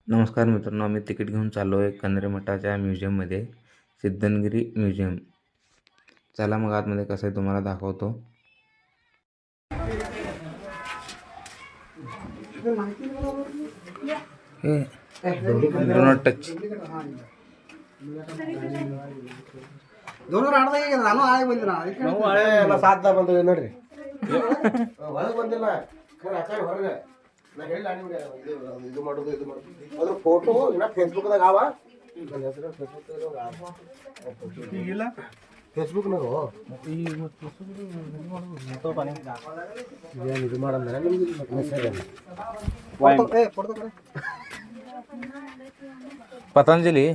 नमस्कार मित्रांनो, आम्ही तिकीट घेऊन चाललो आहे कन्हेरी मठाच्या म्युझियममध्ये, सिद्धनगिरी म्युझियम. चला मग आतमध्ये कसं आहे तुम्हाला दाखवतो. Do not touch. ನಾನು ಆಳೆ ಬಂದಿನ ನಾವು ಆಳೆ ಎಲ್ಲ ಸಾಧ್ಯ ಬಂದಿದೆ ನೋಡ್ರಿ ಹೊರಗೆ ಬಂದಿಲ್ಲ ಆಚಾರ ಹೊರಗೆ ನಾ ಹೇಳಿಲ್ಲ ನಿಮ್ಗೆ ಇದು ಮಾಡೋದು ಅದ್ರ ಫೋಟೋ ಇನ್ನ ಫೇಸ್ಬುಕ್ದಾಗ ಅವ ನನ್ನ ಹೆಸರು ಫೇಸ್ಬುಕ್ ಇಲ್ಲ ಫೇಸ್ಬುಕ್ನಾಗ ಏನು ಇದು ಮಾಡಂದ್ರೆ ನಿಮ್ಗೆ ಮೆಸೇಜ್ ಪತಂಜಲಿ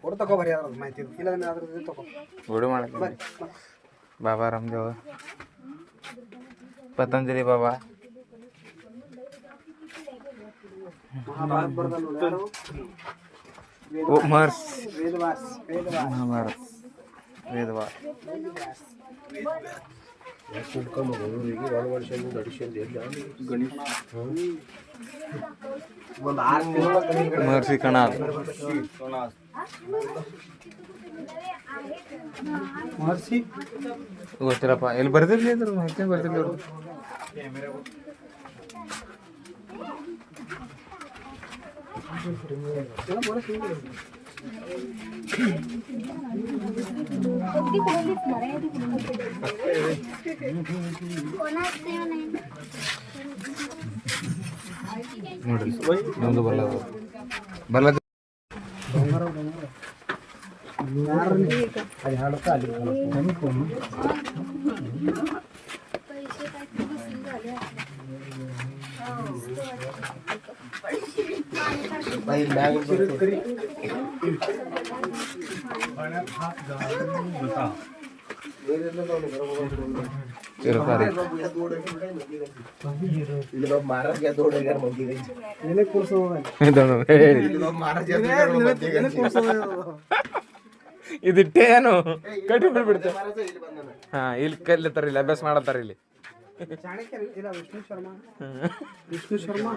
ಫೋಟೋ ತಗೋ ಬರೀ ಅದ್ರ ಮಾಹಿತಿ ಇಲ್ಲ ಅದ್ರ ತಗೋ ವಿಡಿಯೋ ಮಾಡಕ್ಕೆ ಬಾಬಾ ರಾಮದೇವ್, ಪತಂಜಲಿ ಬಾಬಾ, ಮಹರ್ಷಿ ವೇದವಾಸ್ ಮಹರ್ಷಿ ಕಣಾಲ್ ಮಹರ್ಷಿ ಗೊತ್ತಿಲ್ಲಪ್ಪ. ಎಲ್ಲಿ ಬರ್ತಿರ್ಲಿ ಇದ್ರ ಮಾಹಿತಿ ಬರ್ತಿರ್ಲಿ ಅವರು. ನೋಡ್ರಿ ನಮ್ದು ಬಲ್ಲದ ಇದಿಟ್ಟೆ ಏನು ಕಟ್ಟಿ ಬಿಡ್ಬಿಡ್ತೆ. ಹಾ, ಇಲ್ಲಿ ಕಲಿತಾರ, ಇಲ್ಲಿ ಅಭ್ಯಾಸ ಮಾಡತ್ತಾರ. ಇಲ್ಲಿ विष्णू शर्मा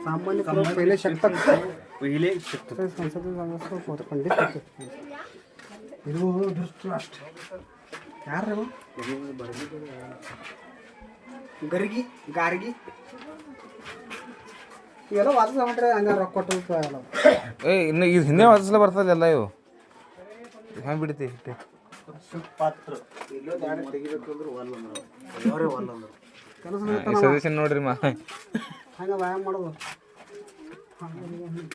सामान्य पहिले शकतात संसद पंडित होते. ಇದು ಧೃತರಾಷ್ಟ್ರ ಯಾರು ಗರ್ಗಿ ಗಾರ್ಗಿ ಇವೆಲ್ಲ ವಾದಿಸ ಮಾಡ್ರೆ ಹಂಗ ರೊಕ್ಕ ಕೊಟ್ಟು ಇನ್ನು ಇದು ಹಿಂದೆ ವಾದಿಸ್ಲ ಬರ್ತದೆ ಎಲ್ಲ. ಇವು ಹೆಂಗೆ ಬಿಡ್ತಿ ಪಾತ್ರ ಇಲ್ಲೋ ದಾಡಿ ತೆಗಿಬೇಕು ಅಂದ್ರೆ ಅವರೇ ಸಜೆಷನ್ ನೋಡ್ರಿ ಮಾ ಹಂಗ ವ್ಯಾಯಾಮ ಮಾಡೋದು.